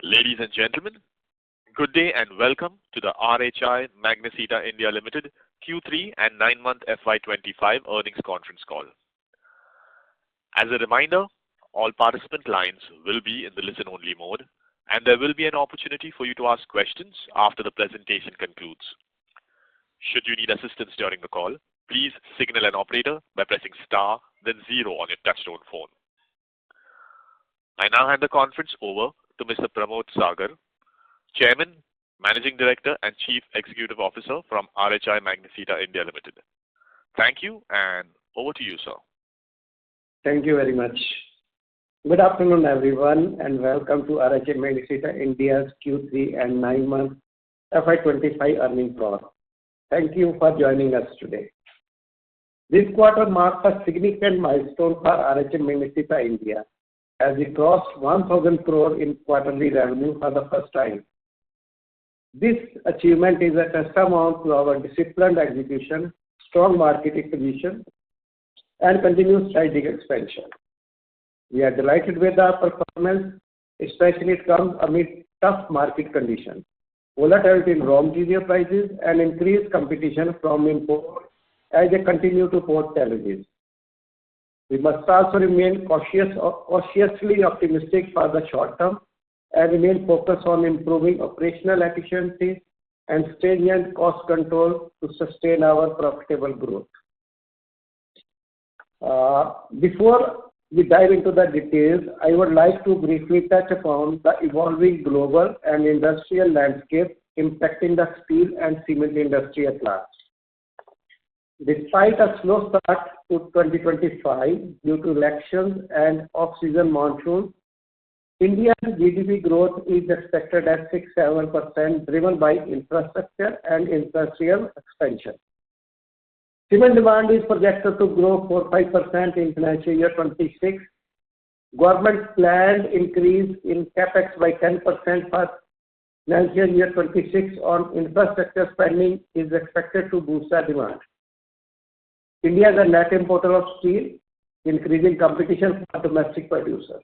Ladies and gentlemen, good day and welcome to the RHI Magnesita India Limited Q3 and 9-month FY25 earnings conference call. As a reminder, all participant lines will be in the listen-only mode, and there will be an opportunity for you to ask questions after the presentation concludes. Should you need assistance during the call, please signal an operator by pressing star, then 0 on your touchtone phone. I now hand the conference over to Mr. Pramod Sagar, Chairman, Managing Director and Chief Executive Officer from RHI Magnesita India Limited. Thank you, and over to you, sir. Thank you very much. Good afternoon, everyone, and welcome to RHI Magnesita India's Q3 and 9-month FY25 earnings call. Thank you for joining us today. This quarter marks a significant milestone for RHI Magnesita India, as we crossed 1,000 crore in quarterly revenue for the first time. This achievement is a testament to our disciplined execution, strong market position, and continued strategic expansion. We are delighted with our performance, especially it comes amid tough market conditions, volatility in raw material prices, and increased competition from imports as they continue to pose challenges. We must also remain cautiously optimistic for the short term and remain focused on improving operational efficiency and stringent cost control to sustain our profitable growth. Before we dive into the details, I would like to briefly touch upon the evolving global and industrial landscape impacting the steel and cement industry at large. Despite a slow start to 2025 due to elections and off-season monsoons, India's GDP growth is expected at 6-7%, driven by infrastructure and industrial expansion. Cement demand is projected to grow 4-5% in financial year 26. Government's planned increase in capex by 10% for financial year 26 on infrastructure spending is expected to boost the demand. India is a net importer of steel, increasing competition for domestic producers.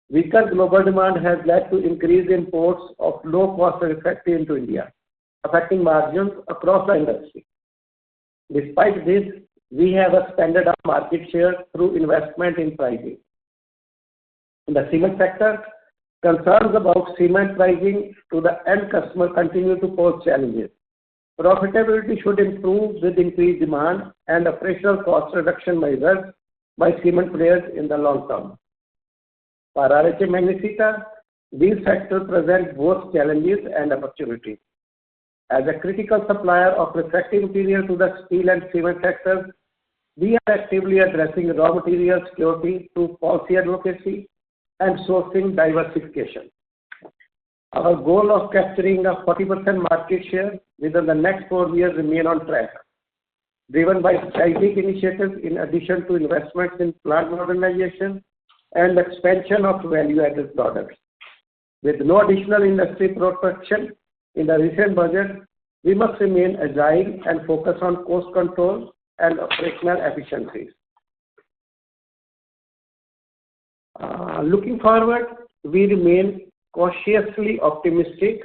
Weaker global demand has led to increased imports of low-cost refractory into India, affecting margins across the industry. Despite this, we have expanded our market share through investment in pricing. In the cement sector, concerns about cement pricing to the end customer continue to pose challenges. Profitability should improve with increased demand and operational cost reduction measures by cement players in the long term. For RHI Magnesita, these sectors present both challenges and opportunities. As a critical supplier of refractory material to the steel and cement sectors, we are actively addressing raw material security through policy advocacy and sourcing diversification. Our goal of capturing a 40% market share within the next 4 years remains on track, driven by strategic initiatives in addition to investments in plant modernization and expansion of value-added products. With no additional industry protection in the recent budget, we must remain agile and focus on cost control and operational efficiencies. Looking forward, we remain cautiously optimistic.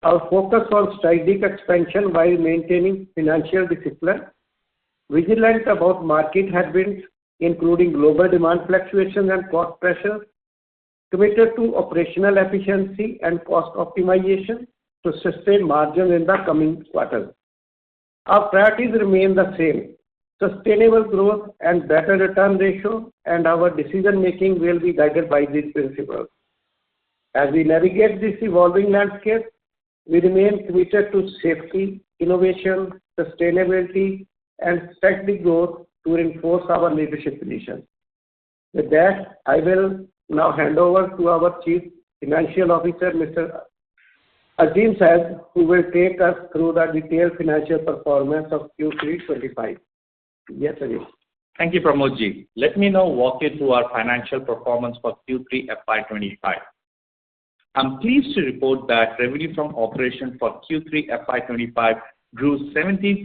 Our focus on strategic expansion while maintaining financial discipline, vigilant about market headwinds, including global demand fluctuations and cost pressures, committed to operational efficiency and cost optimization to sustain margins in the coming quarters. Our priorities remain the same: sustainable growth and better return ratio, and our decision-making will be guided by these principles. As we navigate this evolving landscape, we remain committed to safety, innovation, sustainability, and strategic growth to reinforce our leadership position. With that, I will now hand over to our Chief Financial Officer, Mr. Azim Said, who will take us through the detailed financial performance of Q3 25. Yes, Azim. Thank you, Pramodji. Let me now walk you through our financial performance for Q3 FY25. I'm pleased to report that revenue from operation for Q3 FY25 grew 17%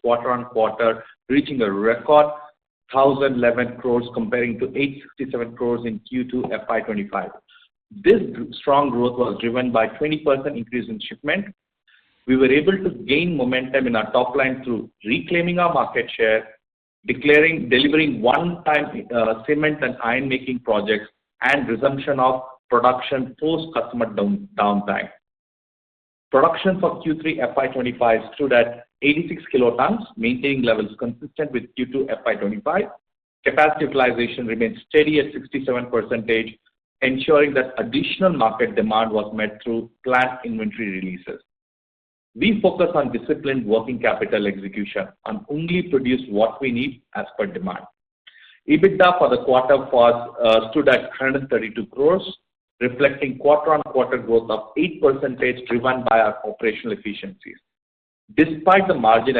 quarter-on-quarter, reaching a record 1,011 crores comparing to 867 crores in Q2 FY25. This strong growth was driven by 20% increase in shipment. We were able to gain momentum in our top line through reclaiming our market share, delivering one-time cement and iron making projects, and resumption of production post-customer downtime. Production for Q3 FY25 stood at 86 kilotons, maintaining levels consistent with Q2 FY25. Capacity utilization remained steady at 67%, ensuring that additional market demand was met through plant inventory releases. We focus on disciplined working capital execution and only produce what we need as per demand. EBITDA for the quarter stood at 132 crores, reflecting quarter-on-quarter growth of 8% driven by our operational efficiencies. Despite the margin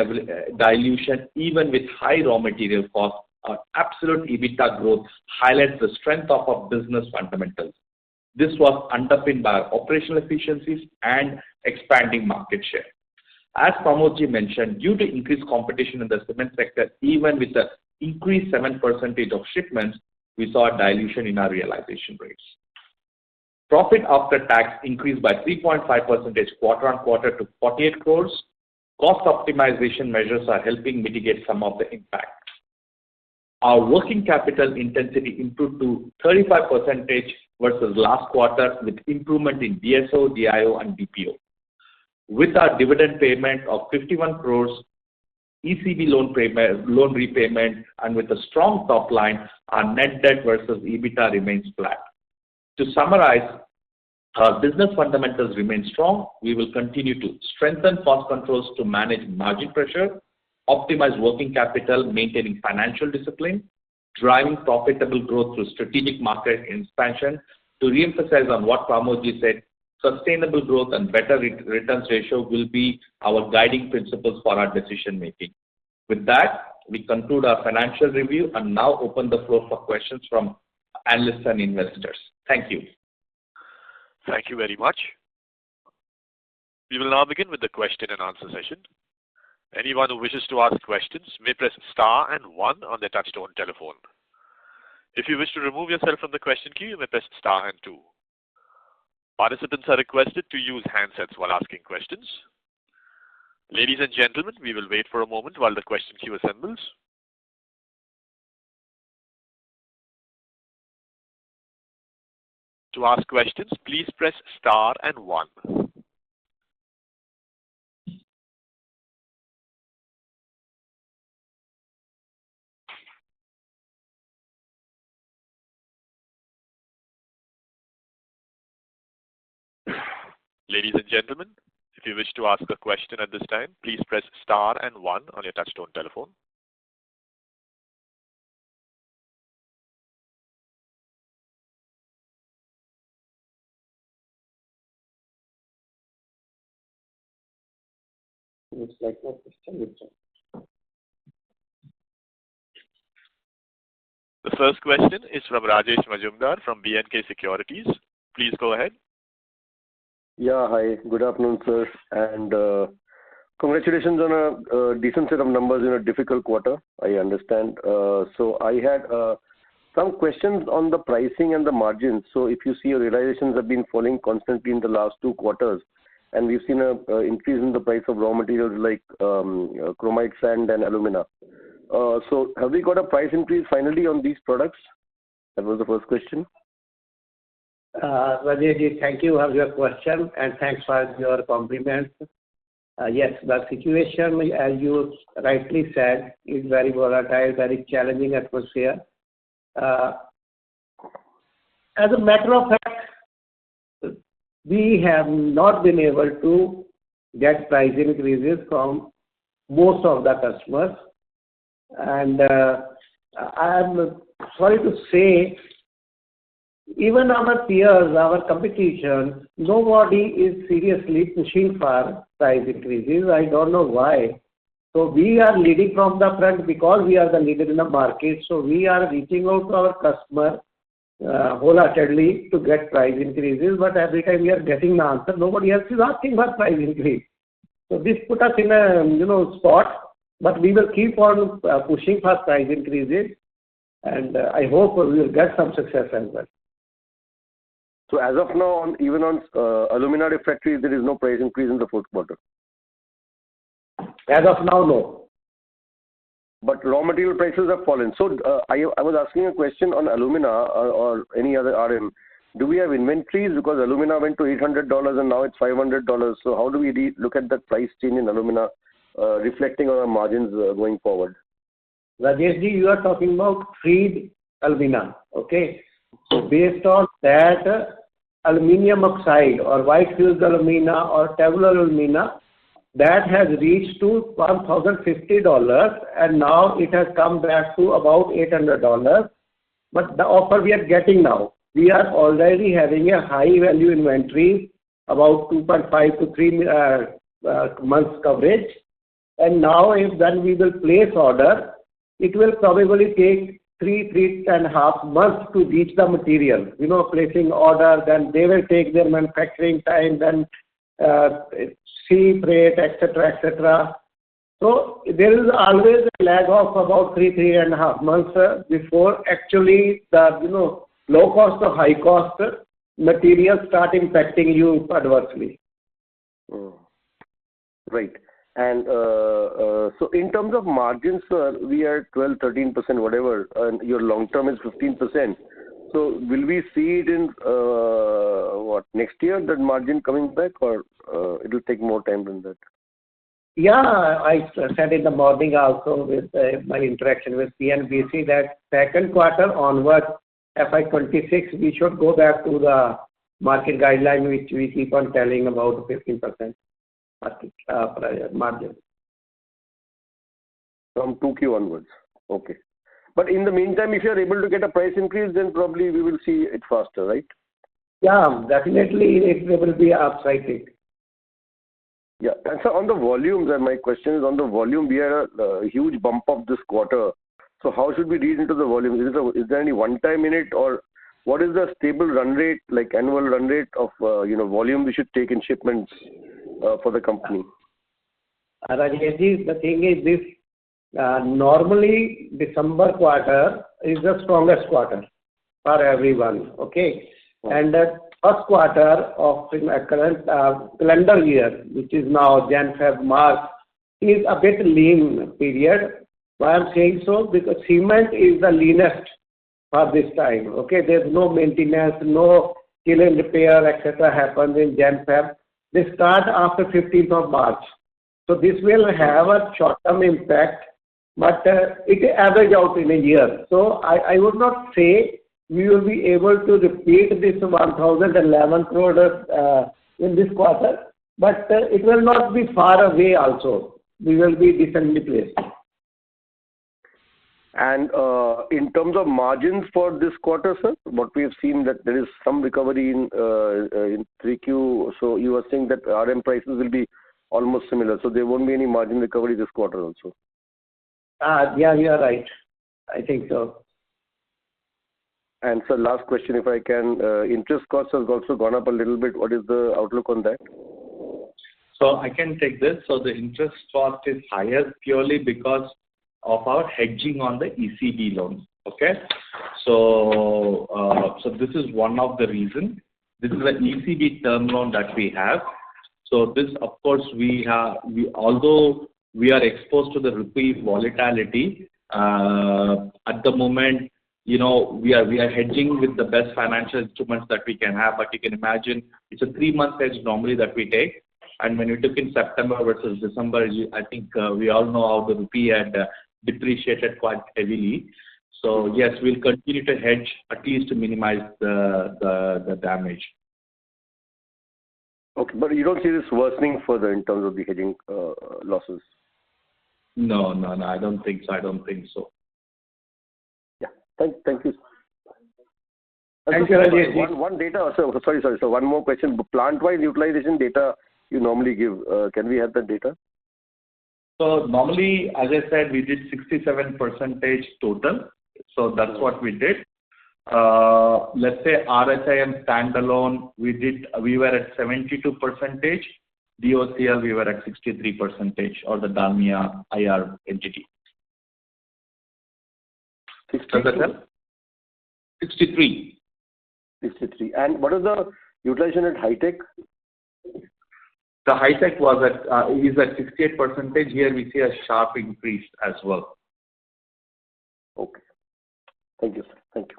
dilution, even with high raw material costs, our absolute EBITDA growth highlights the strength of our business fundamentals. This was underpinned by our operational efficiencies and expanding market share. As Pramodji mentioned, due to increased competition in the cement sector, even with the increased 7% of shipments, we saw a dilution in our realization rates. Profit after tax increased by 3.5% quarter-on-quarter to 48 crores. Cost optimization measures are helping mitigate some of the impact. Our working capital intensity improved to 35% versus last quarter, with improvement in DSO, DIO, and DPO. With our dividend payment of 51 crores, ECB loan repayment, and with a strong top line, our net debt versus EBITDA remains flat. To summarize, our business fundamentals remain strong. We will continue to strengthen cost controls to manage margin pressure, optimize working capital, maintaining financial discipline, driving profitable growth through strategic market expansion. To re-emphasize on what Pramodji said, sustainable growth and better returns ratio will be our guiding principles for our decision making. With that, we conclude our financial review and now open the floor for questions from analysts and investors. Thank you. Thank you very much. We will now begin with the question and answer session. Anyone who wishes to ask questions may press star and 1 on their touchtone telephone. If you wish to remove yourself from the question queue, you may press star and 2. Participants are requested to use handsets while asking questions. Ladies and gentlemen, we will wait for a moment while the question queue assembles. To ask questions, please press star and 1. Ladies and gentlemen, if you wish to ask a question at this time, please press star and 1 on your touchtone telephone. Looks like no question. The first question is from Rajesh Majumdar from B&K Securities. Please go ahead. Yeah, hi. Good afternoon, sir. And congratulations on a decent set of numbers in a difficult quarter. I understand. So I had some questions on the pricing and the margins. So if you see, your realizations have been falling constantly in the last 2 quarters, and we've seen an increase in the price of raw materials like chromite sand and alumina. So have we got a price increase finally on these products? That was the first question. Rajesh, thank you for your question and thanks for your compliments. Yes, the situation, as you rightly said, is very volatile, very challenging atmosphere. As a matter of fact, we have not been able to get price increases from most of the customers. And I'm sorry to say, even our peers, our competition, nobody is seriously pushing for price increases. I don't know why. So we are leading from the front because we are the leader in the market. So we are reaching out to our customer wholeheartedly to get price increases. But every time we are getting the answer, nobody else is asking for price increase. So this put us in a spot. But we will keep on pushing for price increases. And I hope we will get some success as well. So as of now, even on alumina refractories, there is no price increase in the fourth quarter. As of now, no. But raw material prices have fallen. So I was asking a question on alumina or any other RM. Do we have inventories, because alumina went to $800 and now it's $500? So how do we look at that price change in alumina reflecting on our margins going forward? Rajeshji, you are talking about freed alumina, okay? So based on that, aluminium oxide or white fused alumina or tabular alumina, that has reached to $1,050 and now it has come back to about $800. But the offer we are getting now, we are already having a high value inventory, about 2.5 to 3 months coverage. And now when we will place order, it will probably take 3.5 months to reach the material. Placing order, then they will take their manufacturing time, then sea freight, etc., etc. So there is always a lag of about 3.5 months before actually the low cost or high cost materials start impacting you adversely. Right. And so in terms of margins, sir, we are 12-13%, whatever, and your long term is 15%. So will we see it in next year, that margin coming back, or it will take more time than that? Yeah, I said in the morning also with my interaction with PNBC that second quarter onward, FY26, we should go back to the market guideline which we keep on telling about 15% margin. From 2Q onwards. Okay. But in the meantime, if you are able to get a price increase, then probably we will see it faster, right? Yeah, definitely it will be upside. Yeah. And so on the volumes, and my question is on the volume, we had a huge bump up this quarter. So how should we read into the volume? Is there any one time in it, or what is the stable run rate, like annual run rate of volume we should take in shipments for the company? Rajeshji, the thing is this, normally December quarter is the strongest quarter for everyone, okay? And the first quarter of the current calendar year, which is now Jan, Feb, March, is a bit lean period. Why I'm saying so? Because cement is the leanest for this time, okay? There's no maintenance, no kiln repair, etc. happens in Jan, Feb. They start after 15th of March. So this will have a short-term impact, but it average out in a year. So I would not say we will be able to repeat this 1,011 crore in this quarter, but it will not be far away also. We will be decently placed. And in terms of margins for this quarter, sir, what we have seen that there is some recovery in 3Q. So you are saying that RM prices will be almost similar. So there won't be any margin recovery this quarter also. Yeah, you are right. I think so. And sir, last question, if I can, interest cost has also gone up a little bit. What is the outlook on that? So I can take this. So the interest cost is higher purely because of our hedging on the ECB loans. Okay. So this is one of the reasons. This is an ECB term loan that we have. So this, of course, although we are exposed to the rupee volatility at the moment, we are hedging with the best financial instruments that we can have. But you can imagine it's a 3-month hedge normally that we take. And when we took in September versus December, I think we all know how the rupee had depreciated quite heavily. So yes, we'll continue to hedge at least to minimize the damage. Okay, but you don't see this worsening further in terms of the hedging losses? No, I don't think so. Yeah, thank you. Thank you, Rajesh. One data, sorry. So one more question. Plant-wise utilization data you normally give. Can we have that data? So normally, as I said, we did 67% total. So that's what we did. Let's say RHIM standalone, we were at 72%. DOCL, we were at 63%, or the Dalmia IR entity. 63? 63. 63. And what is the utilization at high-tech? The high-tech is at 68%. Here we see a sharp increase as well. Okay. Thank you, sir. Thank you.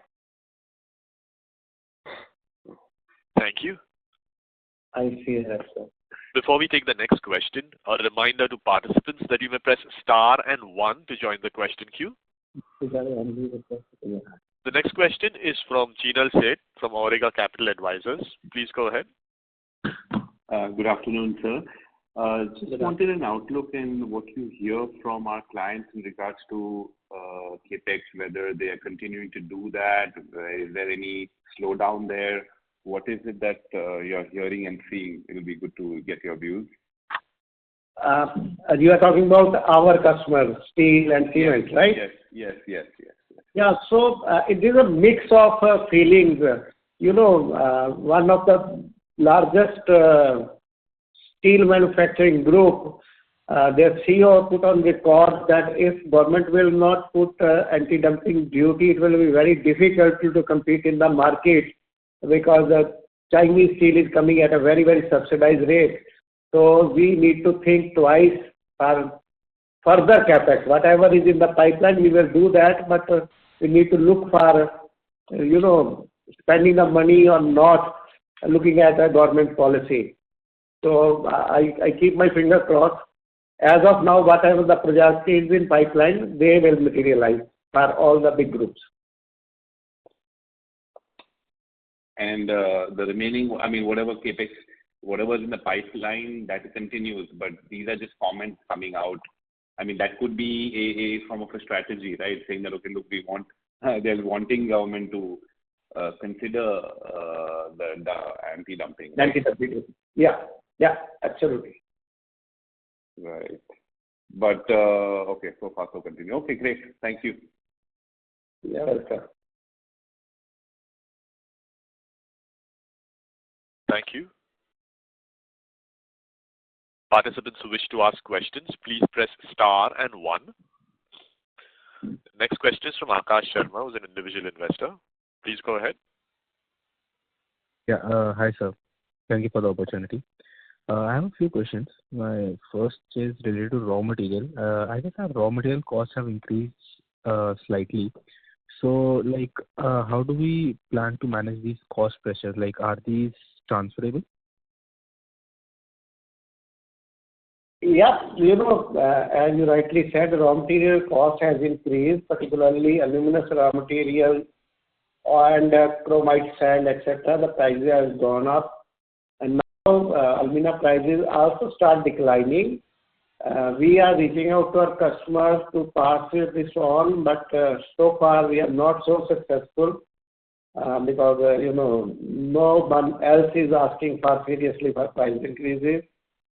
Thank you. I see that, sir. Before we take the next question, a reminder to participants that you may press star and 1 to join the question queue. The next question is from Chinal Seth from Auriga Capital Advisors. Please go ahead. Good afternoon, sir. Just wanted an outlook in what you hear from our clients in regards to CapEx, whether they are continuing to do that. Is there any slowdown there? What is it that you're hearing and seeing? It will be good to get your views. You are talking about our customers, steel and cement, right? Yes. Yeah, so it is a mix of feelings. One of the largest steel manufacturing group, their CEO put on record that if government will not put anti-dumping duty, it will be very difficult to compete in the market because the Chinese steel is coming at a very, very subsidized rate. So we need to think twice for further capex. Whatever is in the pipeline, we will do that, but we need to look for, spending the money or not, looking at a government policy. So I keep my finger crossed. As of now, whatever the project is in pipeline, they will materialize for all the big groups. And the remaining, whatever CapEx, whatever is in the pipeline, that continues, but these are just comments coming out. That could be a form of a strategy, right? Saying that, okay, look, they're wanting government to consider the anti-dumping. Anti-dumping. Yeah, absolutely. Right. But, okay, so far so continue. Okay, great. Thank you. Yeah, welcome. Thank you. Participants who wish to ask questions, please press star and 1. Next question is from Akash Sharma, who's an individual investor. Please go ahead. Yeah, hi sir. Thank you for the opportunity. I have a few questions. My first is related to raw material. I guess our raw material costs have increased slightly. So, how do we plan to manage these cost pressures? Are these transferable? Yeah, as you rightly said, raw material cost has increased, particularly aluminum raw material and chromite sand, etc. The prices have gone up, and now alumina prices also start declining. We are reaching out to our customers to pass this on, but so far we are not so successful because no one else is asking seriously for price increases.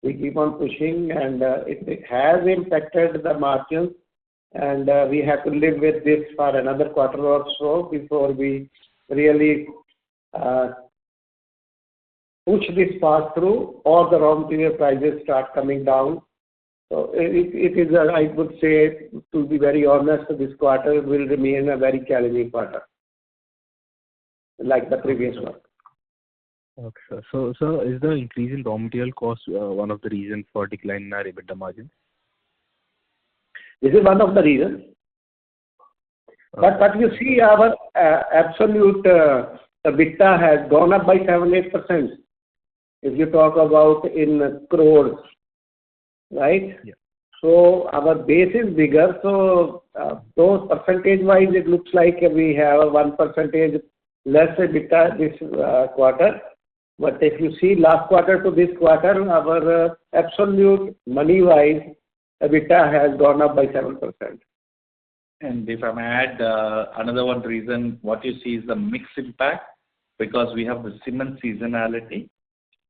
We keep on pushing, and it has impacted the margins, and we have to live with this for another quarter or so before we really push this pass through, or the raw material prices start coming down. So it is, I would say, to be very honest, this quarter will remain a very challenging quarter, like the previous one. Okay, so is the increase in raw material cost one of the reasons for decline in our EBITDA margins? This is one of the reasons. But you see, our absolute EBITDA has gone up by 7-8%. If you talk about in crores, right? Yeah. So our base is bigger. So those percentage-wise, it looks like we have 1% less EBITDA this quarter. But if you see last quarter to this quarter, our absolute money-wise, EBITDA has gone up by 7%. And if I may add, another one reason, what you see is the mix impact, because we have the cement seasonality.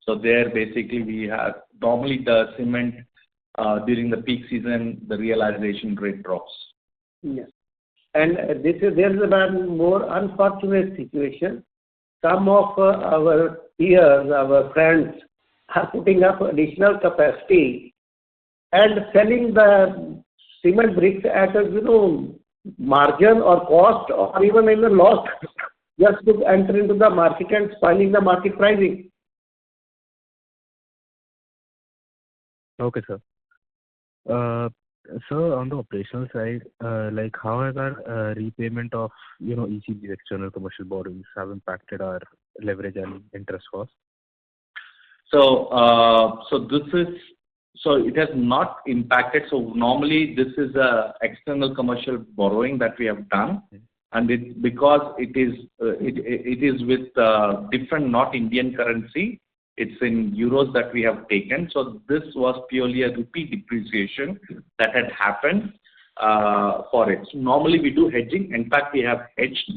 So there basically we have, normally the cement during the peak season, the realization rate drops. Yes. And there is one more unfortunate situation. Some of our peers, our friends, are putting up additional capacity and selling the cement bricks at a margin or cost or even in a loss. just to enter into the market and spoiling the market pricing. Okay, sir. So on the operational side, like how has our repayment of ECB external commercial borrowings have impacted our leverage and interest costs? So it has not impacted. So normally this is a external commercial borrowing that we have done, and because it is with different, not Indian currency. It's in euros that we have taken. So this was purely a rupee depreciation that had happened for it. So normally we do hedging. In fact, we have hedged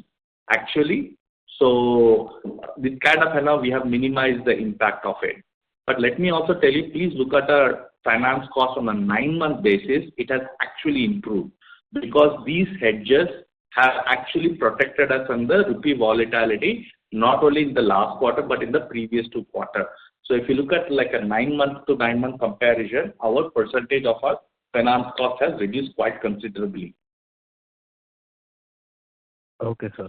actually. So this kind of we have minimized the impact of it. But let me also tell you, please look at our finance cost on a 9-month basis. It has actually improved because these hedges have actually protected us from the rupee volatility, not only in the last quarter, but in the previous 2 quarters. So if you look at like a 9-month to 9-month comparison, our percentage of our finance cost has reduced quite considerably. Okay, sir.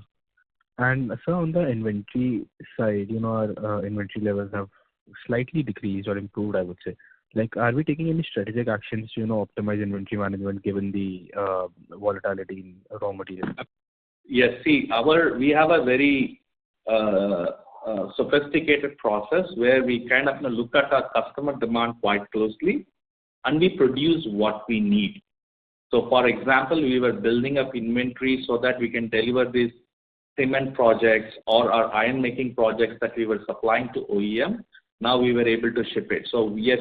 And so on the inventory side, our inventory levels have slightly decreased or improved, I would say. Like, are we taking any strategic actions to, optimize inventory management given the volatility in raw materials? Yes, see, we have a very sophisticated process where we kind of look at our customer demand quite closely and we produce what we need. So, for example, we were building up inventory so that we can deliver these cement projects or our iron making projects that we were supplying to OEM. Now we were able to ship it. So, yes,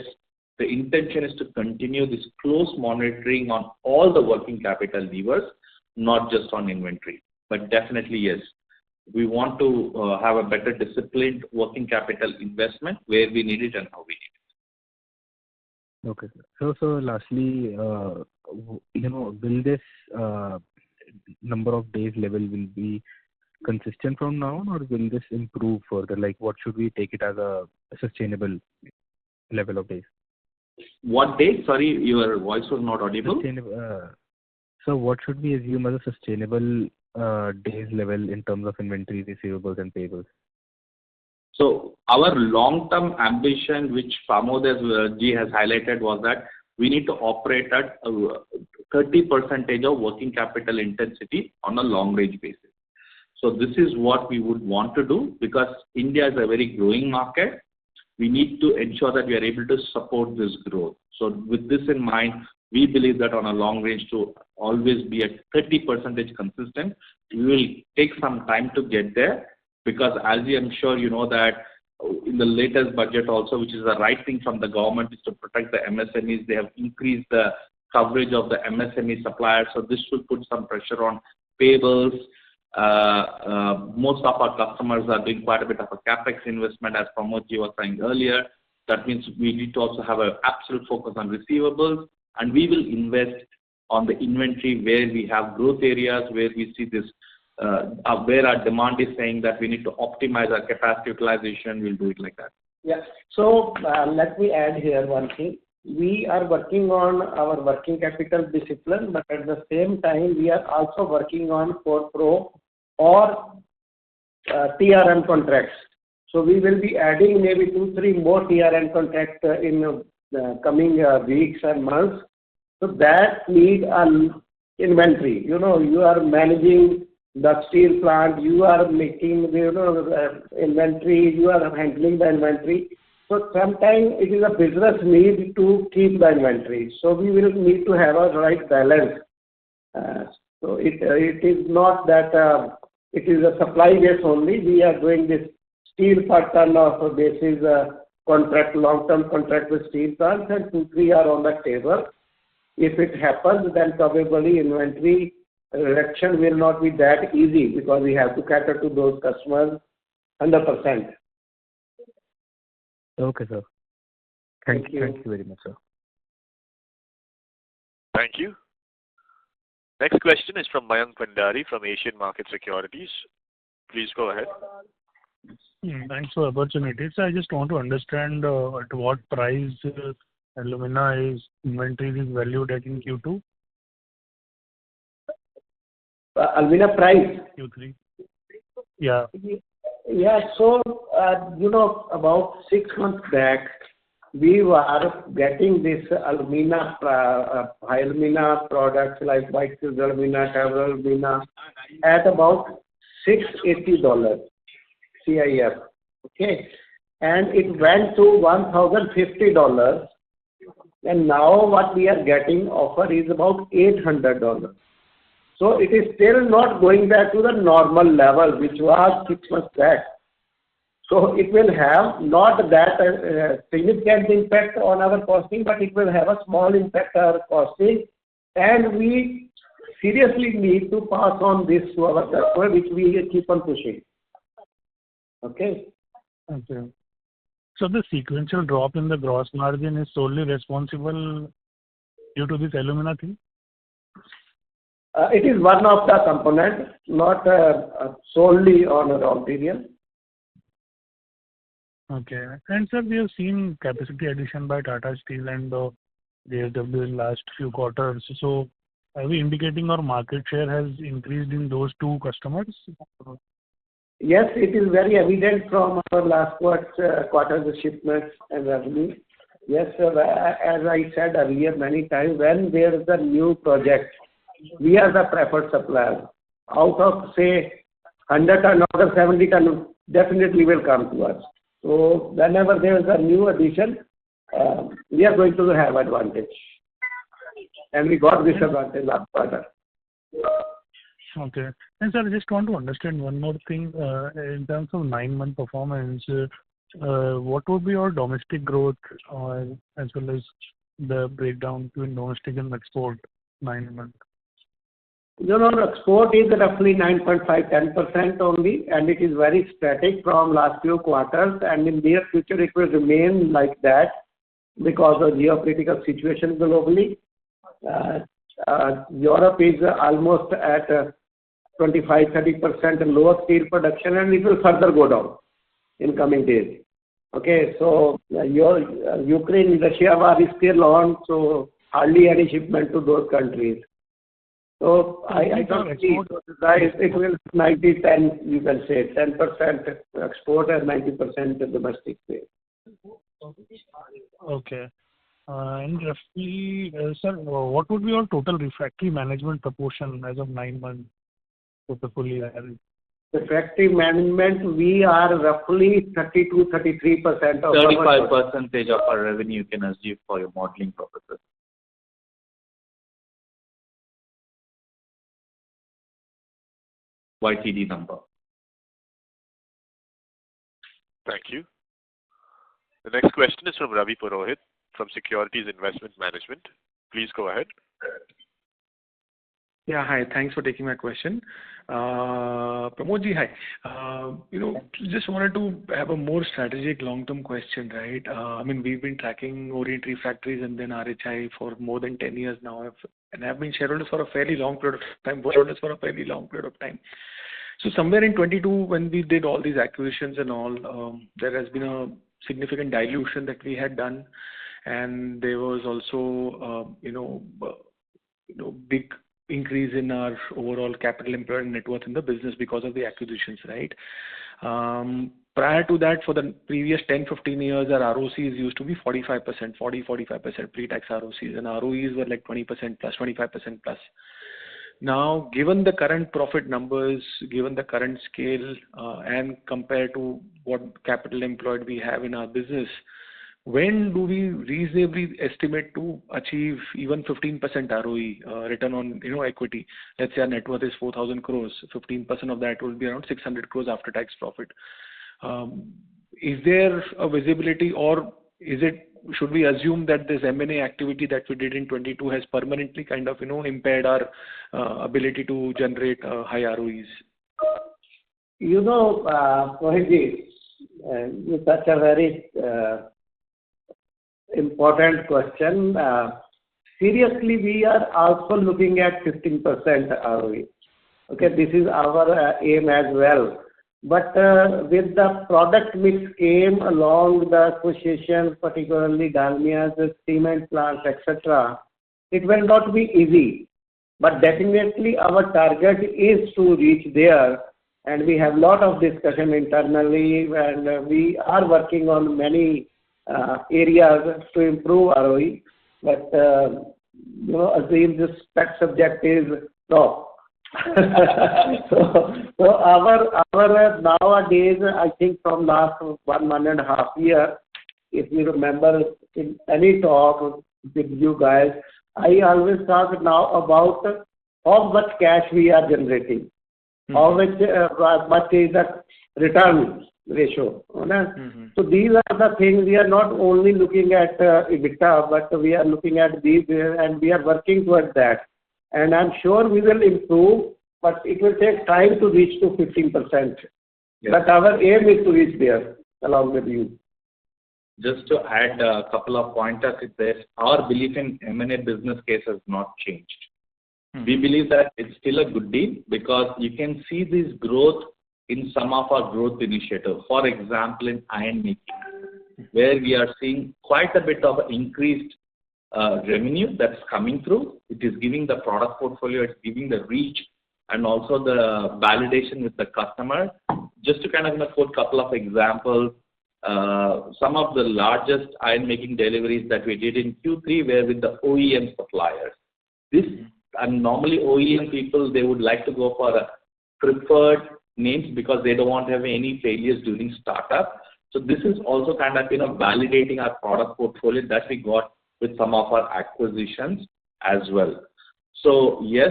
the intention is to continue this close monitoring on all the working capital levers, not just on inventory. But definitely, yes, we want to have a better disciplined working capital investment where we need it and how we need it. Okay, sir. So lastly, will this number of days level will be consistent from now on, or will this improve further? Like, what should we take it as a sustainable level of days? What day? Sorry, your voice was not audible. So what should we assume as a sustainable days level in terms of inventory, receivables, and payables? So our long-term ambition, which Pramod ji has highlighted, was that we need to operate at 30% of working capital intensity on a long-range basis. So this is what we would want to do because India is a very growing market. We need to ensure that we are able to support this growth. So with this in mind, we believe that on a long range to always be at 30% consistent. We will take some time to get there because as I'm sure you know that in the latest budget also, which is the right thing from the government, is to protect the MSMEs. They have increased the coverage of the MSME suppliers. So this will put some pressure on payables. Most of our customers are doing quite a bit of a capex investment, as Pramod ji was saying earlier. That means we need to also have an absolute focus on receivables, and we will invest on the inventory where we have growth areas, where we see this, where our demand is saying that we need to optimize our capacity utilization. We'll do it like that. Yeah. So let me add here one thing. We are working on our working capital discipline, but at the same time, we are also working on 4PRO or TRM contracts. So we will be adding maybe 2-3 more TRM contracts in the coming weeks and months. So that need an inventory. You are managing the steel plant, you are making inventory, you are handling the inventory. So sometimes it is a business need to keep the inventory. So we will need to have a right balance. So it is not that it is a supply base only. We are doing this steel per ton of basis contract, long-term contract with steel plants, and 2-3 are on the table. If it happens, then probably inventory reduction will not be that easy because we have to cater to those customers 100%. Okay, sir. Thank you very much, sir. Thank you. Next question is from Mayank Pandari from Asian Market Securities. Please go ahead. Thanks for the opportunity. So I just want to understand at what price alumina inventory is valued at in Q2? Alumina price? Q3. Yeah. Yeah. So, about 6 months back, we were getting this alumina, high alumina products like white fused alumina, table alumina at about $680 CIF. Okay. And it went to $1,050. And now what we are getting offer is about $800. So it is still not going back to the normal level, which was 6 months back. So it will have not that significant impact on our costing, but it will have a small impact on our costing. And we seriously need to pass on this to our customer, which we keep on pushing. Okay. Okay. So the sequential drop in the gross margin is solely responsible due to this alumina thing? It is one of the components, not solely on raw material. Okay. And sir, we have seen capacity addition by Tata Steel and JSW in last few quarters. So are we indicating our market share has increased in those two customers? Yes, it is very evident from our last quarter's shipments and revenue. Yes, sir, as I said earlier many times, when there is a new project, we are the preferred supplier. Out of, say, 100 ton, another 70 ton definitely will come to us. So whenever there is a new addition, we are going to have advantage. And we got this advantage last quarter. Okay. And sir, I just want to understand one more thing. In terms of 9-month performance, what would be your domestic growth as well as the breakdown between domestic and export 9 months? Export is roughly 9.5-10% only, and it is very static from last few quarters, and in near future it will remain like that because of geopolitical situation globally. Europe is almost at 25-30% lower steel production, and it will further go down in coming days. Okay, so Ukraine-Russia war is still on, so hardly any shipment to those countries. So I don't see it will 90-10, you can say 10% export and 90% domestic sales. Okay. And roughly, sir, what would be your total refractory management proportion as of 9 months for the full year? Refractory management, we are roughly 32-33% of 35% of our revenue you can assume for your modeling purposes. YTD number. Thank you. The next question is from Ravi Purohit from Securities Investment Management. Please go ahead. Yeah, hi. Thanks for taking my question. Pramodji, hi. Just wanted to have a more strategic long-term question, right? I mean, we've been tracking Orient Refractories and then RHI for more than 10 years now, and have been shareholders for a fairly long period of time. So somewhere in 22, when we did all these acquisitions and all, there has been a significant dilution that we had done, and there was also, big increase in our overall capital employed and net worth in the business because of the acquisitions, right? Prior to that, for the previous 10-15 years, our ROCs used to be 45%, 40-45% pre-tax ROCs, and ROEs were like 20% plus, 25% plus. Now, given the current profit numbers, given the current scale, and compared to what capital employed we have in our business, when do we reasonably estimate to achieve even 15% ROE, return on equity? Let's say our net worth is 4,000 crores, 15% of that will be around 600 crores after tax profit. Is there a visibility, or should we assume that this M&A activity that we did in 22 has permanently kind of impaired our ability to generate high ROEs? Mohit, it's such a very important question. Seriously, we are also looking at 15% ROE. Okay, this is our aim as well. But with the product mix came along the acquisitions, particularly Dalmia's cement plants, etc., it will not be easy. But definitely our target is to reach there and we have lot of discussion internally, and we are working on many areas to improve ROE. But Azim, this pet subject is no. so our nowadays, I think from last 1.5 years, if you remember in any talk with you guys, I always talk now about how much cash we are generating, how much is the return ratio. So these are the things we are not only looking at EBITDA, but we are looking at these and we are working towards that. And I'm sure we will improve, but it will take time to reach to 15%. Yes. But our aim is to reach there along with you. Just to add a couple of pointers with this, our belief in M&A business case has not changed. We believe that it's still a good deal because you can see this growth in some of our growth initiatives. For example, in iron making, where we are seeing quite a bit of increased revenue that's coming through. It is giving the product portfolio, it's giving the reach, and also the validation with the customer. Just to kind of quote a couple of examples, some of the largest iron making deliveries that we did in Q3 were with the OEM suppliers. And normally OEM people, they would like to go for a preferred names because they don't want to have any failures during startup. So this is also kind of validating our product portfolio that we got with some of our acquisitions as well. So yes,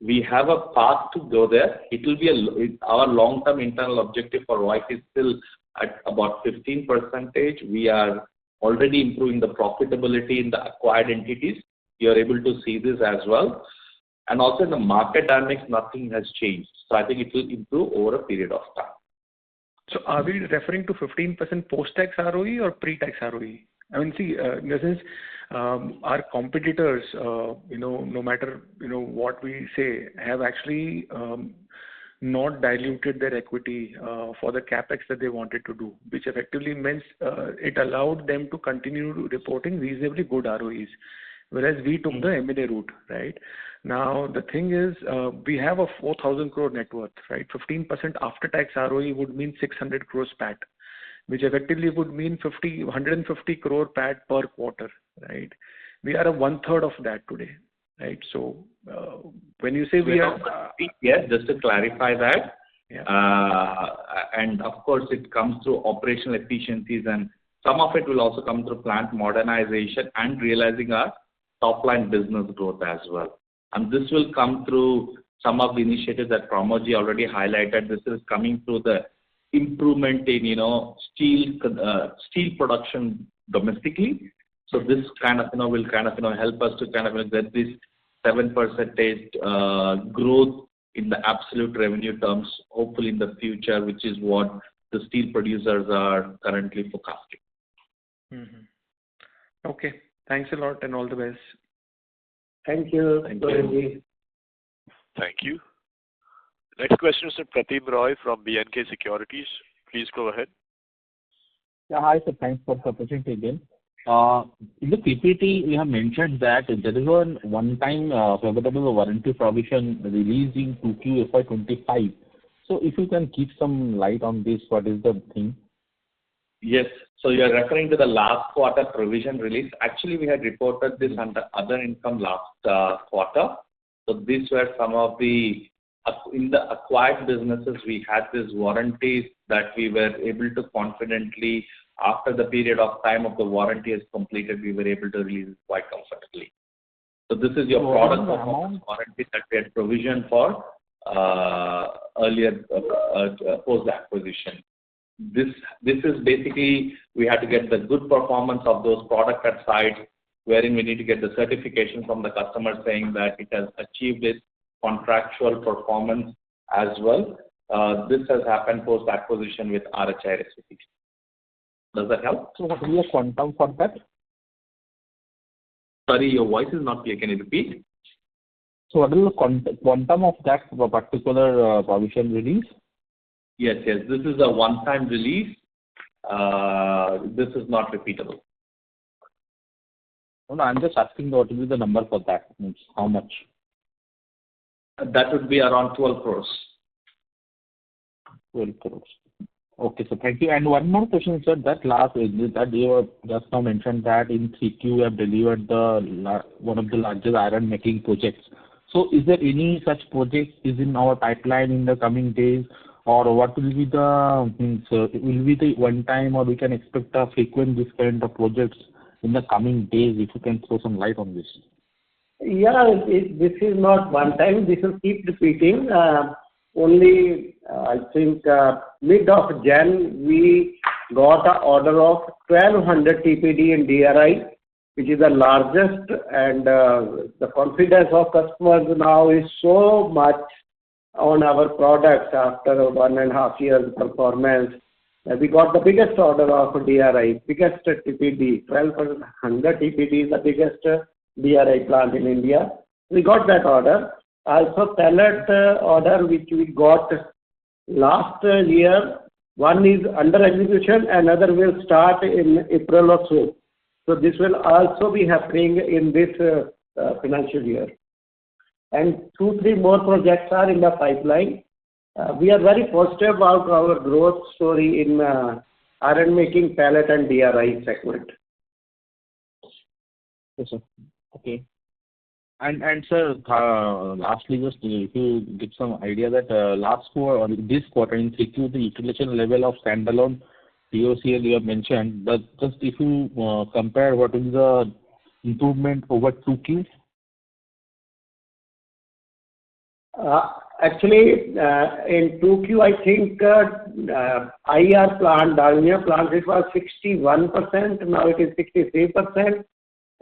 we have a path to go there. It will be our long-term internal objective for ROIC is still at about 15%. We are already improving the profitability in the acquired entities. You are able to see this as well. And also in the market dynamics, nothing has changed. So I think it will improve over a period of time. So are we referring to 15% post-tax ROE or pre-tax ROE? I mean, see, in the sense, our competitors, no matter, what we say, have actually not diluted their equity for the capex that they wanted to do, which effectively means it allowed them to continue reporting reasonably good ROEs, whereas we took the M&A route, right? Now, the thing is, we have a 4,000 crore net worth, right? 15% after-tax ROE would mean 600 crores PAT, which effectively would mean 150 crore PAT per quarter, right? We are a 1/3 of that today, right? So, when you say we are... Yes, just to clarify that. Yeah. And of course, it comes through operational efficiencies, and some of it will also come through plant modernization and realizing our top-line business growth as well. And this will come through some of the initiatives that Pramodji already highlighted. This is coming through the improvement in, steel production domestically. So this kind of, will kind of, help us to kind of get this 7% growth in the absolute revenue terms, hopefully in the future, which is what the steel producers are currently forecasting. Okay. Thanks a lot and all the best. Thank you. Thank you. Thank you. Next question is from Pratim Roy from B&K Securities. Please go ahead. Yeah, hi sir. Thanks for the opportunity again. In the PPT, we have mentioned that there is one-time favorable warranty provision released in 2Q FY25. So if you can keep some light on this, what is the thing? Yes. So you are referring to the last quarter provision release. Actually, we had reported this under other income last quarter. So these were some of the, in the acquired businesses, we had these warranties that we were able to confidently, after the period of time of the warranty is completed, we were able to release it quite comfortably. So this is your product warranty that we had provisioned for earlier post-acquisition. This is basically, we had to get the good performance of those product at site, wherein we need to get the certification from the customer saying that it has achieved its contractual performance as well. This has happened post-acquisition with RHI recipes. Does that help? So what will be the quantum for that? Sorry, your voice is not clear. Can you repeat? So what is the quantum of that particular provision release? Yes. This is a one-time release. This is not repeatable. No, I'm just asking what will be the number for that. Means how much? That would be around 12 crores. 12 crores. Okay, so thank you. And one more question, sir. That you have just now mentioned that in 3Q you have delivered one of the largest iron making projects. So is there any such project is in our pipeline in the coming days, or what will be the one time, or we can expect a frequent this kind of projects in the coming days? If you can throw some light on this. Yeah, this is not one time. This will keep repeating. Only, I think, mid of Jan, we got an order of 1200 TPD in DRI, which is the largest, and the confidence of customers now is so much on our products after 1.5 years performance. We got the biggest order of DRI, biggest TPD, 1200 TPD is the biggest DRI plant in India. We got that order. Also pellet order which we got last year, one is under execution, another will start in April or so. So this will also be happening in this financial year. And 2-3 more projects are in the pipeline. We are very positive about our growth story in iron making, pellet and DRI segment. Yes, sir. Okay. And sir, lastly, just if you give some idea that this quarter in 3Q, the utilization level of standalone POCL you have mentioned, but just if you compare what is the improvement over 2Q? Actually, in 2Q, I think IR plant, Dalmia plant, it was 61%, now it is 63%.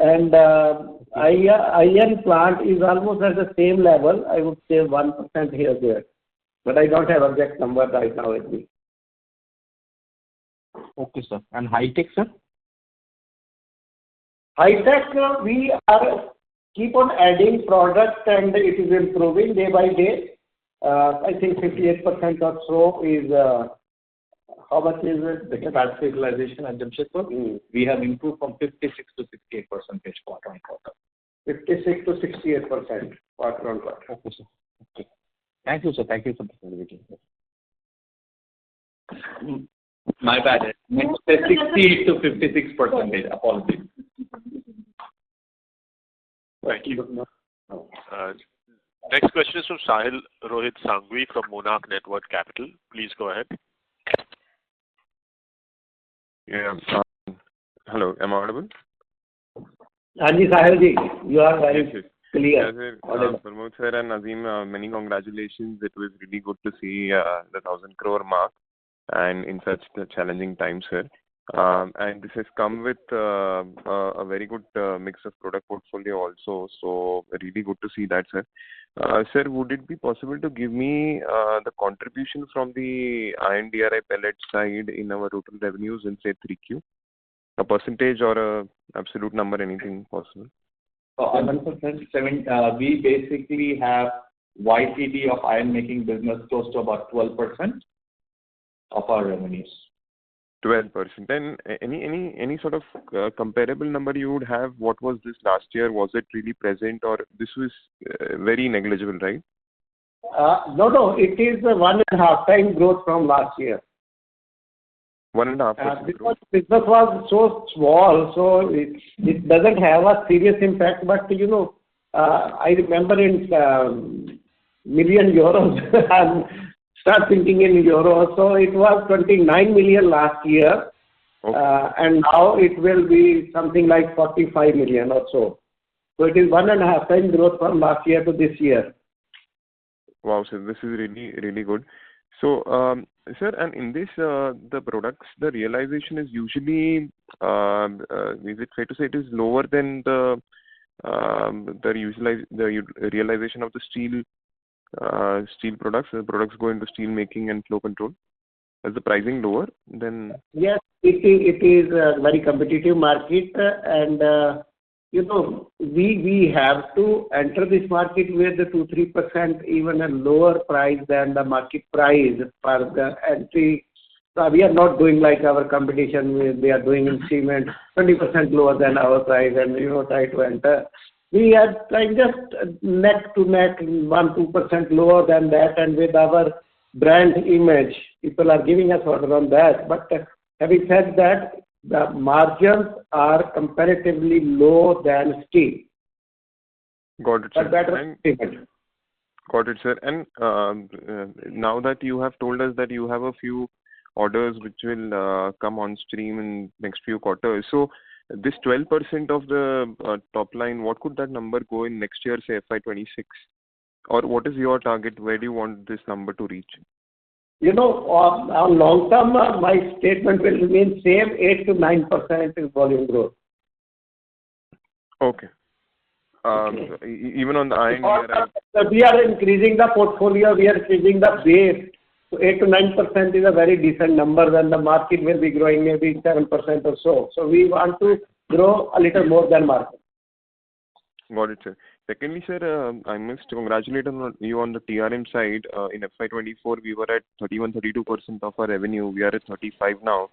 And IN plant is almost at the same level, I would say 1% here there. But I don't have exact number right now with me. Okay, sir. And high-tech, sir? High-tech, we are keep on adding product and it is improving day by day. I think 58% or so is, how much is it? The capacity utilization at Jamshedpur, we have improved from 56 to 68% quarter on quarter. 56 to 68% quarter on quarter. Okay, sir. Okay. Thank you, sir. Thank you for the clarification. My bad. Next, 60 to 56%. Apologies. Thank you. Next question is from Sahil Rohit Sanghvi from Monarch Network Capital. Please go ahead. Yeah. Hello, am I audible? Anji Sahil ji, you are very clear. Yes, sir. Pramod sir and Azim, many congratulations. It was really good to see the 1,000 crore mark and in such challenging times, sir. And this has come with a very good mix of product portfolio also. So really good to see that, sir. Sir, would it be possible to give me the contribution from the iron DRI pellet side in our total revenues in, say, 3Q? A percentage or a absolute number, anything possible? 7%. We basically have YTD of iron making business close to about 12% of our revenues. 12%. Then any sort of comparable number you would have? What was this last year? Was it really present, or this was very negligible, right? No, it is 1.5 times growth from last year. 1.5%. Because business was so small, so it doesn't have a serious impact. But I remember in million euros, and start thinking in euros. So it was 29 million last year, and now it will be something like 45 million or so. So it is 1.5 times growth from last year to this year. Wow, sir, this is really, really good. So, sir, and in this, the products, the realization is usually, is it fair to say it is lower than the realization of the steel products? The products go into steel making and flow control. Is the pricing lower than? Yes, it is a very competitive market, and we have to enter this market with the 2-3% even a lower price than the market price for the entry. So we are not doing like our competition. They are doing in cement 20% lower than our price, and try to enter. We are trying just neck to neck 1-2% lower than that, and with our brand image. People are giving us order on that. But having said that, the margins are comparatively low than steel. Got it, But that was sir. payment. Got it, sir. And now that you have told us that you have a few orders which will come on stream in next few quarters. So this 12% of the top line, what could that number go in next year, say FY26? Or what is your target? Where do you want this number to reach? On long term, my statement will remain same, 8 to 9% is volume growth. Okay. Even on the iron we are increasing the portfolio, we are increasing the base. So 8 to 9% is a very decent number when the market will be growing maybe 7% or so. So we want to grow a little more than market. Got it, sir. Secondly, sir, I must congratulate you on the TRM side. In FY24, we were at 31-32% of our revenue. We are at 35 now.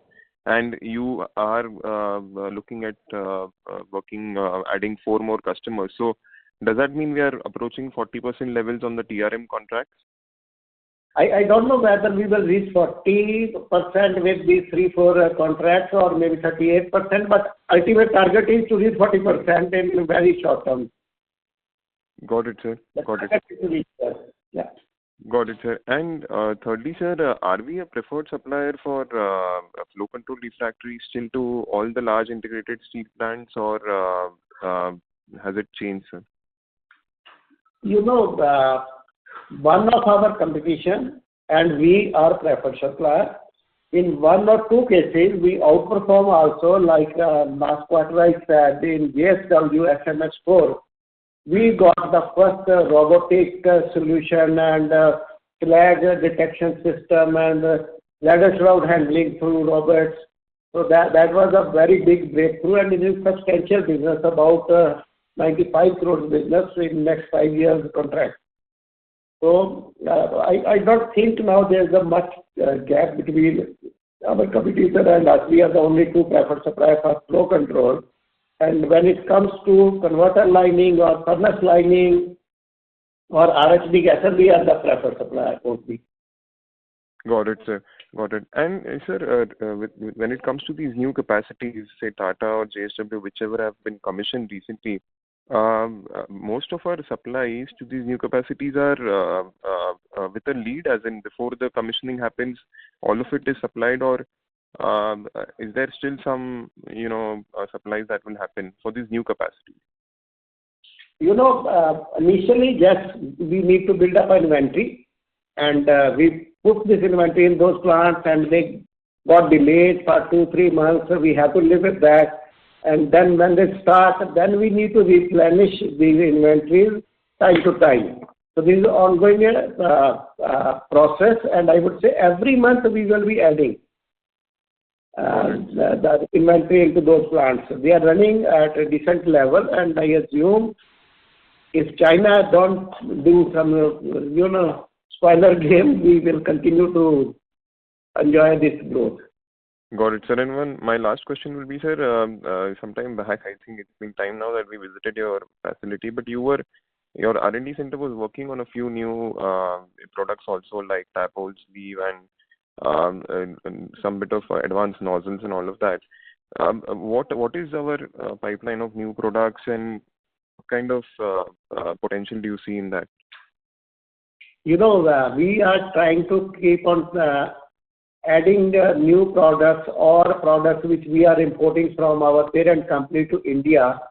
And you are looking at adding 4 more customers. So does that mean we are approaching 40% levels on the TRM contracts? I don't know whether we will reach 40% with these 3-4 contracts or maybe 38%, but ultimate target is to reach 40% in very short term. Got it, sir. Got it. Yeah. Got it, sir. And thirdly, sir, are we a preferred supplier for flow control refractories still to all the large integrated steel plants, or has it changed, sir? One of our competition, and we are preferred supplier. In 1 or 2 cases, we outperform also, like last quarter I said, in JSW SMS4, we got the first robotic solution and flag detection system and ladder shroud handling through robots. So that was a very big breakthrough, and it is substantial business, about 95 crores business in next 5 years contract. So I don't think now there's a much gap between our competitor and us. We are the only 2 preferred suppliers for flow control. And when it comes to converter lining or furnace lining or RHD gases, we are the preferred supplier only. Got it, sir. Got it. And sir, when it comes to these new capacities, say Tata or JSW, whichever have been commissioned recently, most of our supplies to these new capacities are with a lead, as in before the commissioning happens, all of it is supplied, or is there still some, supplies that will happen for these new capacities? Initially, yes, we need to build up an inventory, and we put this inventory in those plants, and they got delayed for 2-3 months. So we have to live with that. And then when they start, then we need to replenish these inventories time to time. So this is an ongoing process, and I would say every month we will be adding the inventory into those plants. They are running at a decent level, and I assume if China don't do some, spoiler game, we will continue to enjoy this growth. Got it, sir. And my last question will be, sir, sometime back, I think it's been time now that we visited your facility, but your R&D center was working on a few new products also, like tap hole sleeve and some bit of advanced nozzles and all of that. What is our pipeline of new products, and what kind of potential do you see in that? We are trying to keep on adding new products or products which we are importing from our parent company to India.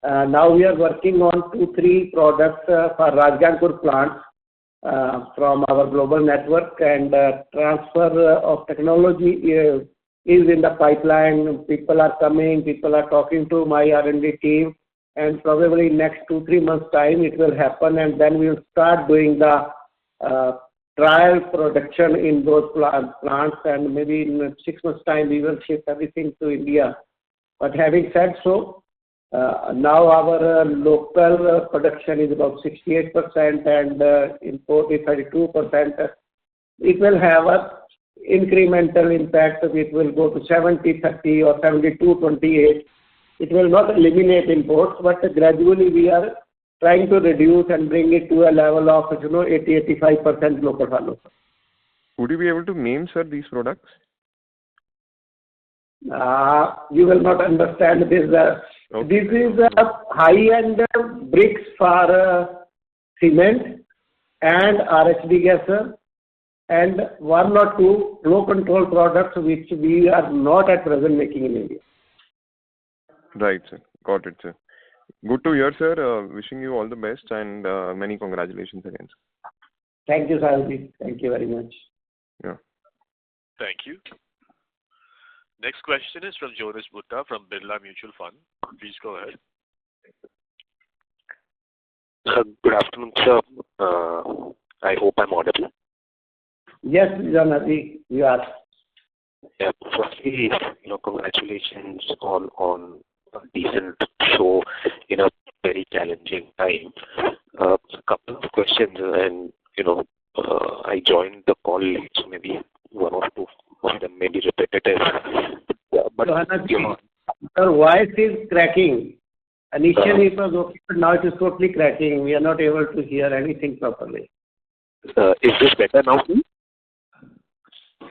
Now we are working on 2-3 products for Rajgangpur plant from our global network, and transfer of technology is in the pipeline. People are coming, people are talking to my R&D team, and probably next 2-3 months time it will happen, and then we will start doing the trial production in those plants, and maybe in 6 months time we will ship everything to India. But having said so, now our local production is about 68% and import is 32%. It will have a incremental impact. It will go to 70-30 or 72-28. It will not eliminate imports, but gradually we are trying to reduce and bring it to a level of 80-85% local for local. Would you be able to name, sir, these products? You will not understand this. Okay. This is high-end bricks for cement and RHD gas and one or two flow control products which we are not at present making in India. Right, sir. Got it, sir. Good to hear, sir. Wishing you all the best and many congratulations again, sir. Thank you, Sahilji. Thank you very much. Yeah. Thank you. Next question is from Jonas Bhutta from Birla Mutual Fund. Please go ahead. Good afternoon, sir. I hope I'm audible. Yes, Jonas, you are. Yeah. Firstly, congratulations on a decent show in a very challenging time. A couple of questions, and I joined the call late, so maybe one or two of them may be repetitive. But Jonas, your voice is cracking. Initially it was okay, but now it is totally cracking. We are not able to hear anything properly. Is this better now?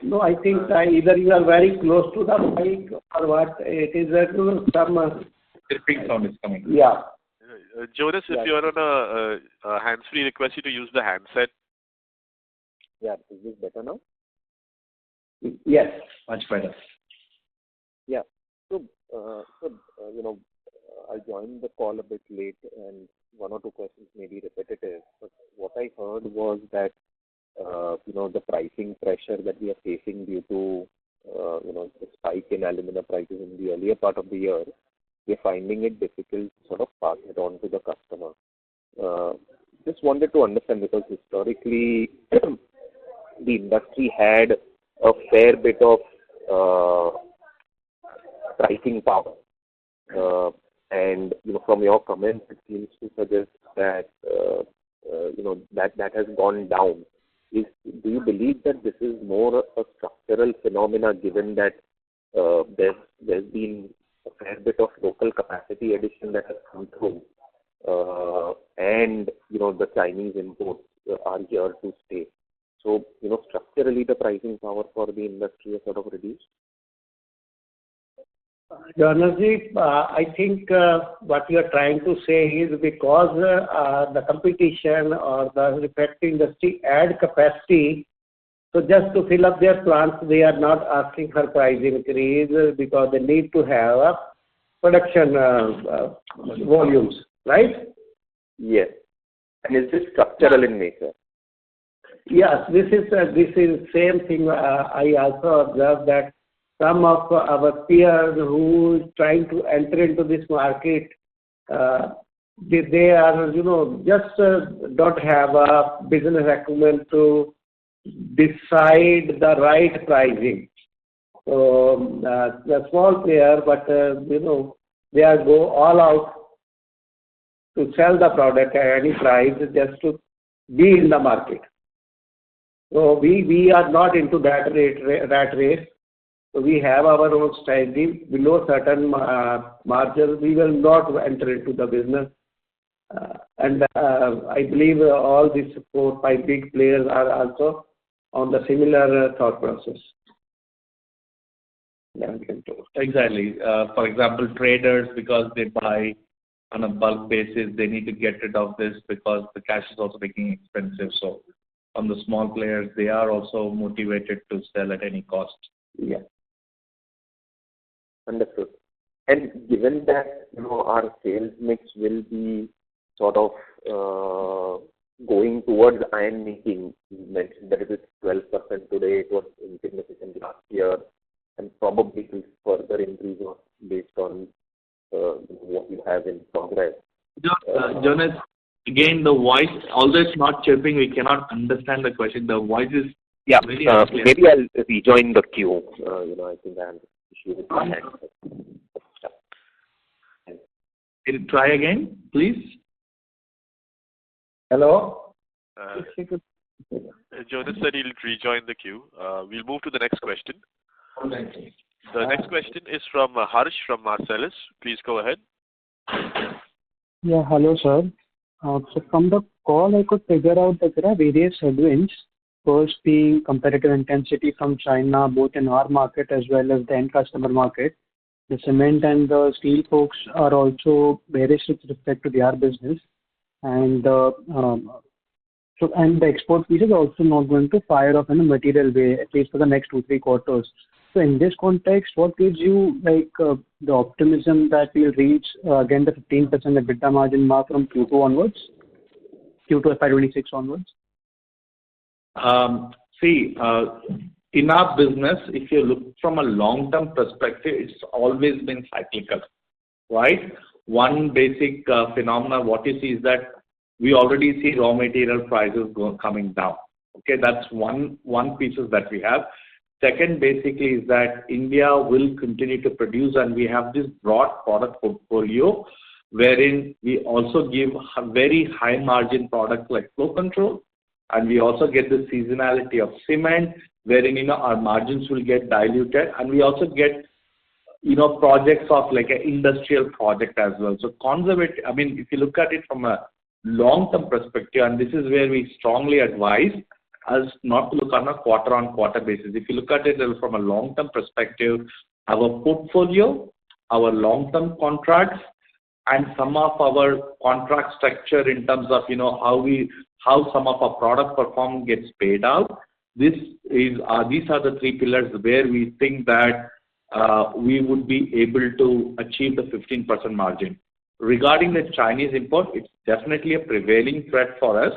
No, I think either you are very close to the mic or what. It is some Dripping sound is coming. Yeah. Jonas, if you are on a hands-free, request you to use the handset. Yeah, is this better now? Yes. Much better. Yeah. So, I joined the call a bit late, and one or two questions may be repetitive. But what I heard was that the pricing pressure that we are facing due to the spike in alumina prices in the earlier part of the year, we are finding it difficult to sort of pass it on to the customer. Just wanted to understand, because historically the industry had a fair bit of pricing power, and from your comments it seems to suggest that that has gone down. Do you believe that this is more a structural phenomena, given that there's been a fair bit of local capacity addition that has come through, and the Chinese imports are here to stay? So structurally the pricing power for the industry is sort of reduced. Janarji, I think what you are trying to say is because the competition or the refractory industry add capacity, so just to fill up their plants, they are not asking for price increase because they need to have a production volumes, right? Yes. And is this structural in nature? Yes, this is same thing. I also observed that some of our peers who is trying to enter into this market, they are, just don't have a business acumen to decide the right pricing. So the small player, but they are go all out to sell the product at any price just to be in the market. So we are not into that race. So we have our own strategy. Below certain margins, we will not enter into the business. And I believe all these 4 or 5 big players are also on the similar thought process. Yeah, Exactly. For example, traders, because they buy on a bulk basis, they need to get rid of this because the cash is also becoming expensive. So on the small players, they are also motivated to sell at any cost. Yeah. Understood. And given that our sales mix will be sort of going towards iron making, you mentioned that it is 12% today, it was insignificant last year, and probably it will further increase based on what you have in progress. Jonas, again, the voice, although it's not chirping, we cannot understand the question. The voice is maybe I'll rejoin the queue. I think I have an issue with my handset. Can you try again, please? Hello? Jonas said he'll rejoin the queue. We'll move to the next question. The next question is from Harsh from Marcellus. Please go ahead. Yeah, hello, sir. So from the call, I could figure out that there are various headwinds First being competitive intensity from China, both in our market as well as the end customer market. The cement and the steel folks are also bearish with respect to their business, and and the export piece is also not going to fire off in a material way, at least for the next 2-3 quarters. So in this context, what gives you the optimism that we'll reach again the 15% EBITDA margin mark from Q2 onwards, Q2 FY26 onwards? In our business, if you look from a long-term perspective, it's always been cyclical, right? One basic phenomena, what you see is that we already see raw material prices coming down. Okay, that's one pieces that we have. Second, basically, is that India will continue to produce, and we have this broad product portfolio wherein we also give very high margin products like flow control, and we also get the seasonality of cement, wherein our margins will get diluted, and we also get projects of like an industrial project as well. So conservative. I mean, if you look at it from a long-term perspective, and this is where we strongly advise us not to look on a quarter-on-quarter basis. If you look at it from a long-term perspective, our portfolio, our long-term contracts, and some of our contract structure in terms of how some of our product performance gets paid out. These are the three pillars where we think that we would be able to achieve the 15% margin. Regarding the Chinese import, it's definitely a prevailing threat for us,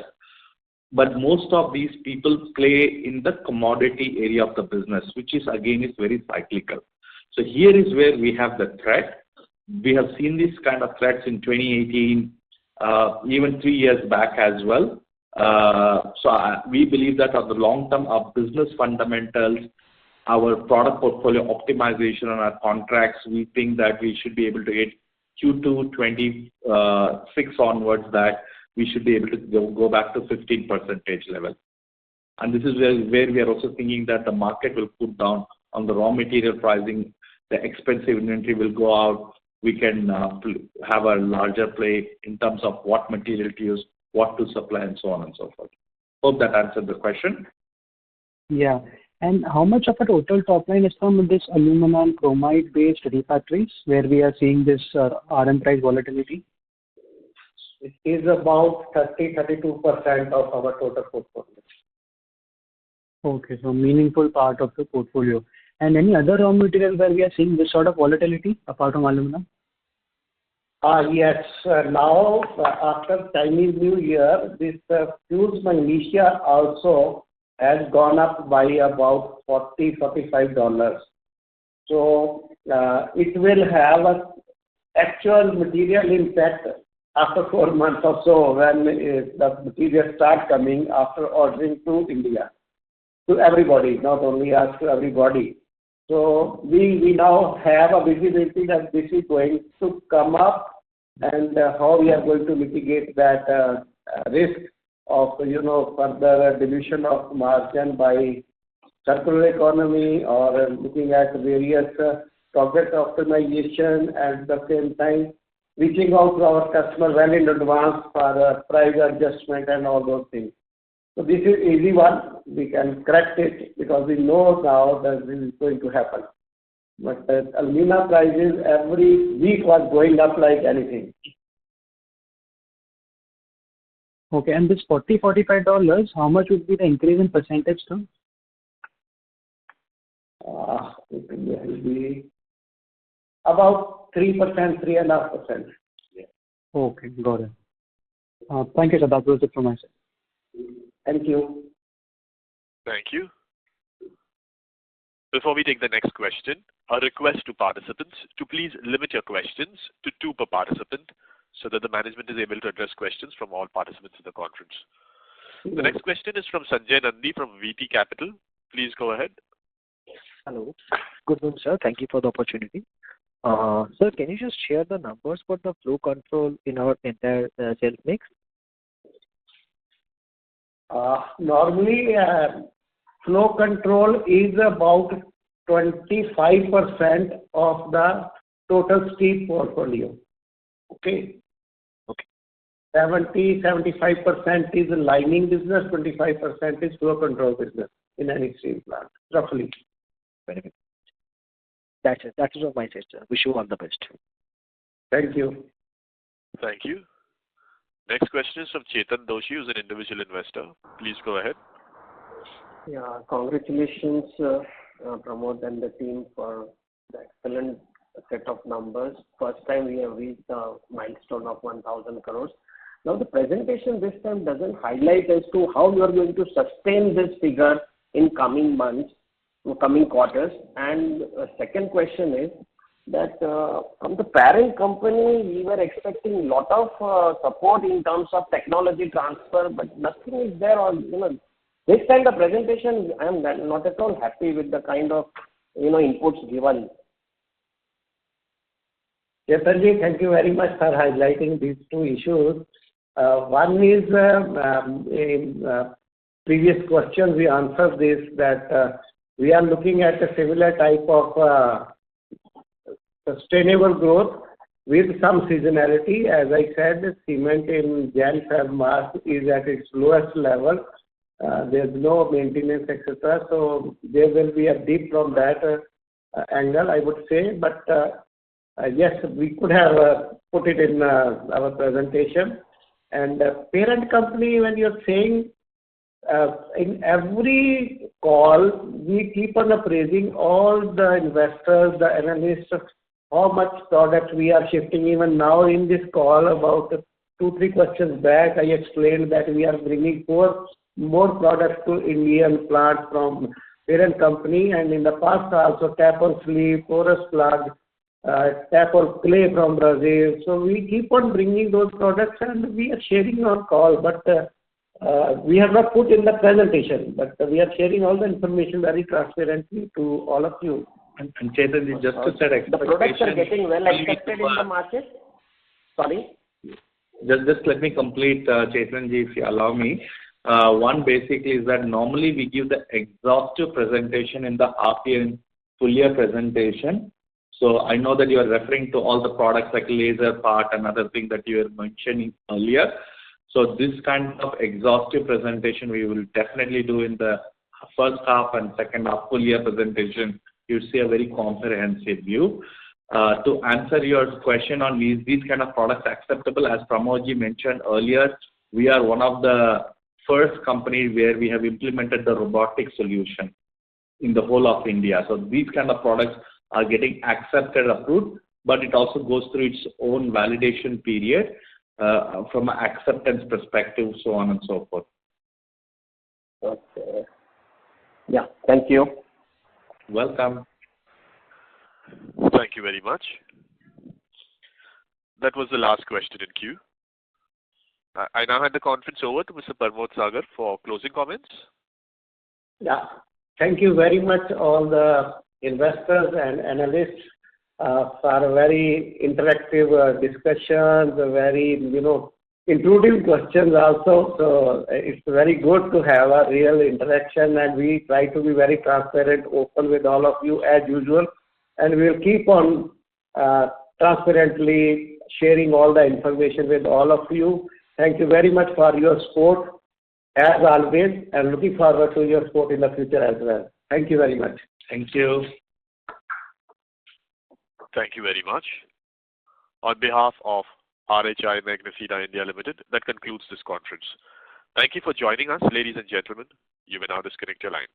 but most of these people play in the commodity area of the business, which is again very cyclical. So here is where we have the threat. We have seen these kind of threats in 2018, even 3 years back as well. We believe that on the long term, our business fundamentals, our product portfolio optimization on our contracts, we think that we should be able to hit Q2 26 onwards, that we should be able to go back to 15% level. And this is where we are also thinking that the market will put down on the raw material pricing, the expensive inventory will go out. We can have a larger play in terms of what material to use, what to supply, and so on and so forth. Hope that answered the question. Yeah. And how much of a total top line is from this alumina and chromite-based refractories, where we are seeing this RM price volatility? It is about 30-32% of our total portfolio. Okay, so meaningful part of the portfolio. And any other raw material where we are seeing this sort of volatility apart from alumina? Yes. Now, after Chinese New Year, this fused magnesia also has gone up by about $40-45. So it will have an actual material impact after 4 months or so, when the material start coming after ordering to India, to everybody, not only us, to everybody. So we now have a visibility that this is going to come up, and how we are going to mitigate that risk of further dilution of margin by circular economy, or looking at various project optimization, and at the same time reaching out to our customer well in advance for price adjustment and all those things. So this is easy one. We can correct it because we know now that this is going to happen. But alumina prices every week was going up like anything. Okay, and this $40-45, how much would be the increase in percentage terms? It will be about 3%, 3.5%. Yeah. Okay, got it. Thank you, sir. That was it from my side. Thank you. Thank you. Before we take the next question, a request to participants to please limit your questions to 2 per participant, so that the management is able to address questions from all participants in the conference. The next question is from Sanjay Nandi from VT Capital. Please go ahead. Hello. Good morning, sir. Thank you for the opportunity. Sir, can you just share the numbers for the flow control in our entire sales mix? Normally, flow control is about 25% of the total steel portfolio. Okay. Okay. 70-75% is lining business, 25% is flow control business in any steel plant, roughly. Very good. That's it. That is all my side, sir. Wish you all the best. Thank you. Thank you. Next question is from Chetan Doshi, who's an individual investor. Please go ahead. Yeah, congratulations, Pramod and the team for the excellent set of numbers. First time we have reached the milestone of 1,000 crores. Now the presentation this time doesn't highlight as to how you are going to sustain this figure in coming months, coming quarters. And second question is that from the parent company, we were expecting a lot of support in terms of technology transfer, but nothing is there on, this kind of presentation. I am not at all happy with the kind of, inputs given. Chetanji, thank you very much for highlighting these two issues. One is, in previous questions we answered this, that we are looking at a similar type of sustainable growth with some seasonality. As I said, cement in Jan, Feb, March is at its lowest level. There's no maintenance, etc. So there will be a dip from that angle, I would say. But yes, we could have put it in our presentation. And parent company, when you're saying in every call, we keep on appraising all the investors, the analysts, how much product we are shifting. Even now in this call, about 2-3 questions back, I explained that we are bringing more products to Indian plants from parent company, and in the past also tap on sleeve, porous plug, tap on clay from Brazil. So we keep on bringing those products and we are sharing on call, but we have not put in the presentation, but we are sharing all the information very transparently to all of you. And Chetan, just to set expectations, the products are getting well accepted in the market. Sorry. Just let me complete, Chetanji, if you allow me. One basically is that normally we give the exhaustive presentation in the half-year and full-year presentation. So I know that you are referring to all the products like laser part and other things that you were mentioning earlier. So this kind of exhaustive presentation we will definitely do in the first half and second half full-year presentation. You see a very comprehensive view. To answer your question on these kind of products acceptable, as Pramodji mentioned earlier, we are one of the first companies where we have implemented the robotic solution in the whole of India. So these kind of products are getting accepted, approved, but it also goes through its own validation period from an acceptance perspective, so on and so forth. Okay. Yeah, thank you. Welcome. Thank you very much. That was the last question in queue. I now hand the conference over to Mr. Pramod Sagar for closing comments. Yeah, thank you very much all the investors and analysts for very interactive discussions, very intuitive questions also. So it's very good to have a real interaction, and we try to be very transparent, open with all of you as usual, and we'll keep on transparently sharing all the information with all of you. Thank you very much for your support as always, and looking forward to your support in the future as well. Thank you very much. Thank you. Thank you very much. On behalf of RHI Magnesita India Limited, that concludes this conference. Thank you for joining us, ladies and gentlemen. You may now disconnect your line.